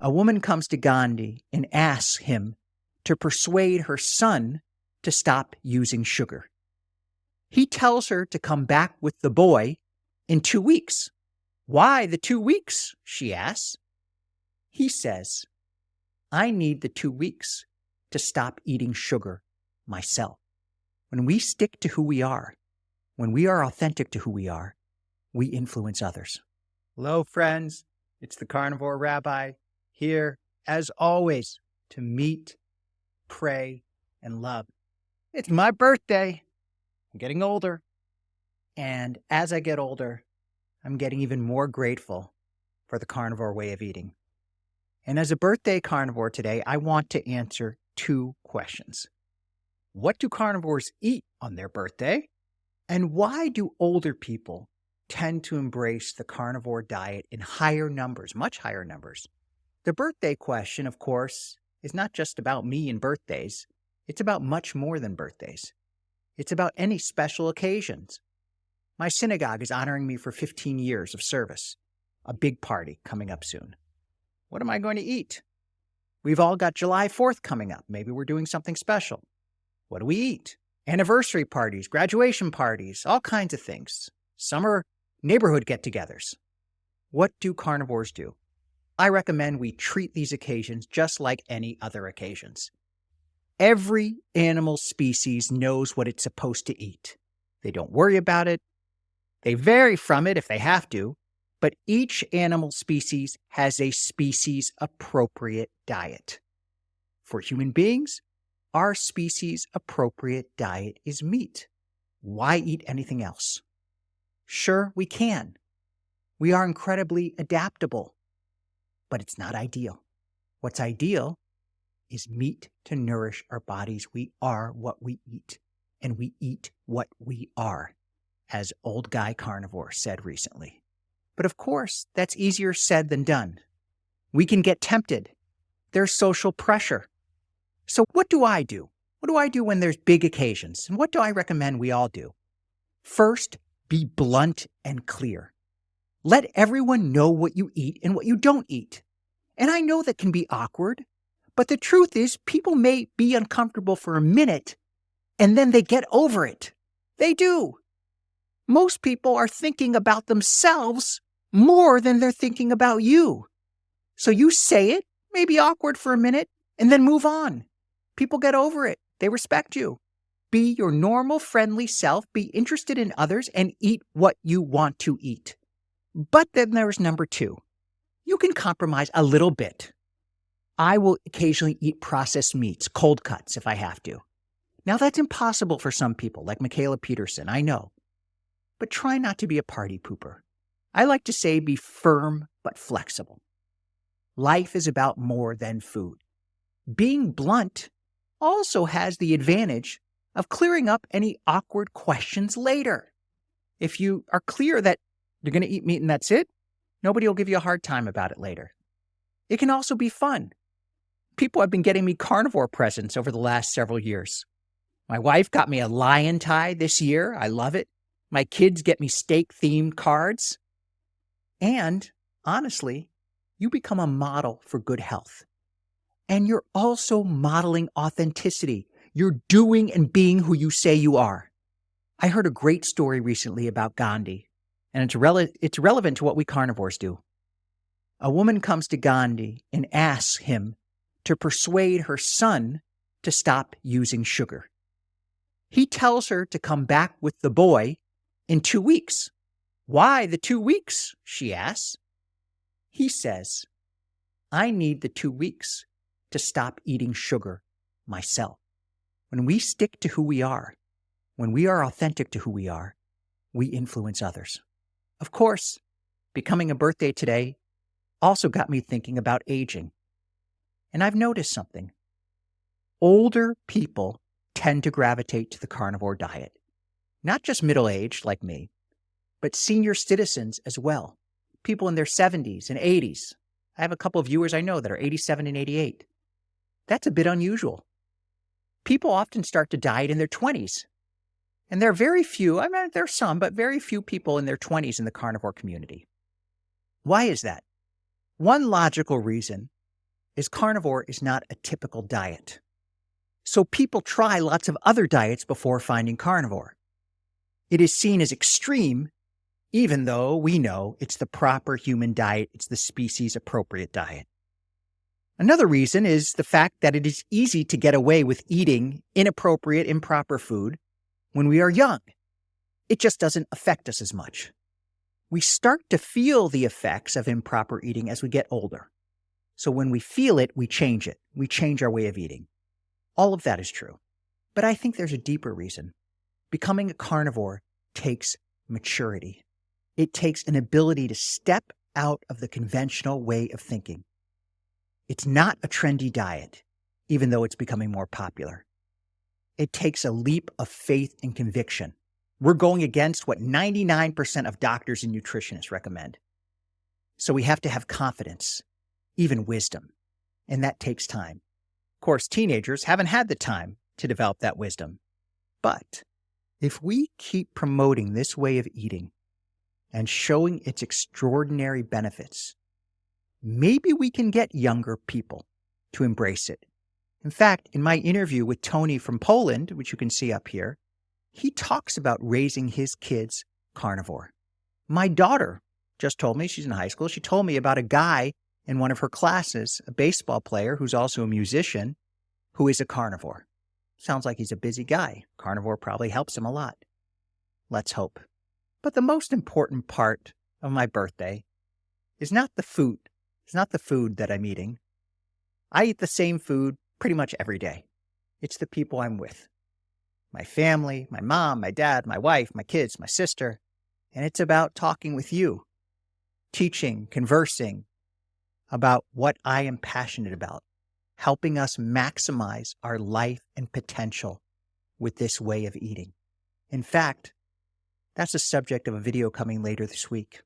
A woman comes to Gandhi and asks him to persuade her son to stop using sugar. He tells her to come back with the boy in 2 weeks. Why the 2 weeks? She asks. He says, I need the 2 weeks to stop eating sugar myself. When we stick to who we are, when we are authentic to who we influence others. Hello, friends. It's the Carnivore Rabbi here, as always, to meet, pray, and love. It's my birthday. I'm getting older. And as I get older, I'm getting even more grateful for the carnivore way of eating. And as a birthday carnivore today, I want to answer 2 questions. What do carnivores eat on their birthday? And why do older people tend to embrace the carnivore diet in higher numbers, much higher numbers? The birthday question, of course, is not just about me and birthdays. It's about much more than birthdays. It's about any special occasions. My synagogue is honoring me for 15 years of service. A big party coming up soon. What am I going to eat? We've all got July 4th coming up. Maybe we're doing something special. What do we eat? Anniversary parties, graduation parties, all kinds of things. Summer neighborhood get-togethers. What do carnivores do? I recommend we treat these occasions just like any other occasions. Every animal species knows what it's supposed to eat. They don't worry about it. They vary from it if they have to, but each animal species has a species-appropriate diet. For human beings, our species-appropriate diet is meat. Why eat anything else? Sure, we can. We are incredibly adaptable, but it's not ideal. What's ideal is meat to nourish our bodies. We are what we eat, and we eat what we are, as Old Guy Carnivore said recently. But of course, that's easier said than done. We can get tempted. There's social pressure. So what do I do? What do I do when there's big occasions? And what do I recommend we all do? First, be blunt and clear. Let everyone know what you eat and what you don't eat. And I know that can be awkward, but the truth is people may be uncomfortable for a minute, and then they get over it. They do. Most people are thinking about themselves more than they're thinking about you. So you say it, may be awkward for a minute, and then move on. People get over it. They respect you. Be your normal, friendly self, be interested in others, and eat what you want to eat. But then there's number 2. You can compromise a little bit. I will occasionally eat processed meats, cold cuts if I have to. Now that's impossible for some people, like Michaela Peterson, I know. But try not to be a party pooper. I like to say be firm but flexible. Life is about more than food. Being blunt also has the advantage of clearing up any awkward questions later. If you are clear that you're going to eat meat and that's it, nobody will give you a hard time about it later. It can also be fun. People have been getting me carnivore presents over the last several years. My wife got me a lion tie this year. I love it. My kids get me steak-themed cards. And, honestly, you become a model for good health. And you're also modeling authenticity. You're doing and being who you say you are. I heard a great story recently about Gandhi, and it's relevant to what we carnivores do. A woman comes to Gandhi and asks him to persuade her son to stop using sugar. He tells her to come back with the boy in 2 weeks. Why the 2 weeks? She asks. He says, I need the 2 weeks to stop eating sugar myself. When we stick to who we are, when we are authentic to who we influence others. Of course, becoming a birthday today also got me thinking about aging. And I've noticed something. Older people tend to gravitate to the carnivore diet. Not just middle-aged like me, but senior citizens as well. People in their 70s and 80s. I have a couple of viewers I know that are 87 and 88. That's a bit unusual. People often start to diet in their 20s. And there are very few, there are some, but very few people in their 20s in the carnivore community. Why is that? One logical reason is carnivore is not a typical diet. So people try lots of other diets before finding carnivore. It is seen as extreme, even though we know it's the proper human diet, it's the species-appropriate diet. Another reason is the fact that it is easy to get away with eating inappropriate, improper food when we are young. It just doesn't affect us as much. We start to feel the effects of improper eating as we get older. So when we feel it, we change it. We change our way of eating. All of that is true. But I think there's a deeper reason. Becoming a carnivore takes maturity. It takes an ability to step out of the conventional way of thinking. It's not a trendy diet, even though it's becoming more popular. It takes a leap of faith and conviction. We're going against what 99% of doctors and nutritionists recommend. So we have to have confidence, even wisdom, and that takes time. Of course, teenagers haven't had the time to develop that wisdom. But if we keep promoting this way of eating and showing its extraordinary benefits, maybe we can get younger people to embrace it. In fact, in my interview with Tony from Poland, which you can see up here, he talks about raising his kids carnivore. My daughter just told me, she's in high school, she told me about a guy in one of her classes, a baseball player who's also a musician, who is a carnivore. Sounds like he's a busy guy. Carnivore probably helps him a lot. Let's hope. But the most important part of my birthday is not the food. It's not the food that I'm eating. I eat the same food pretty much every day. It's the people I'm with. My family, my mom, my dad, my wife, my kids, my sister. And it's about talking with you, teaching, conversing about what I am passionate about, helping us maximize our life and potential with this way of eating. In fact, that's the subject of a video coming later this week.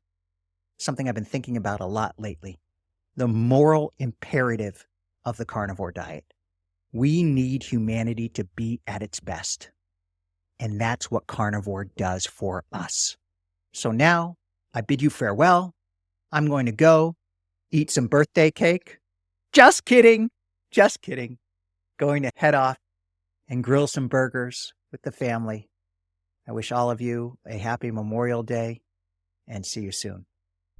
Something I've been thinking about a lot lately. The moral imperative of the carnivore diet. We need humanity to be at its best. And that's what carnivore does for us. So now, I bid you farewell. I'm going to go eat some birthday cake. Just kidding. Just kidding. Going to head off and grill some burgers with the family. I wish all of you a happy Memorial Day and see you soon.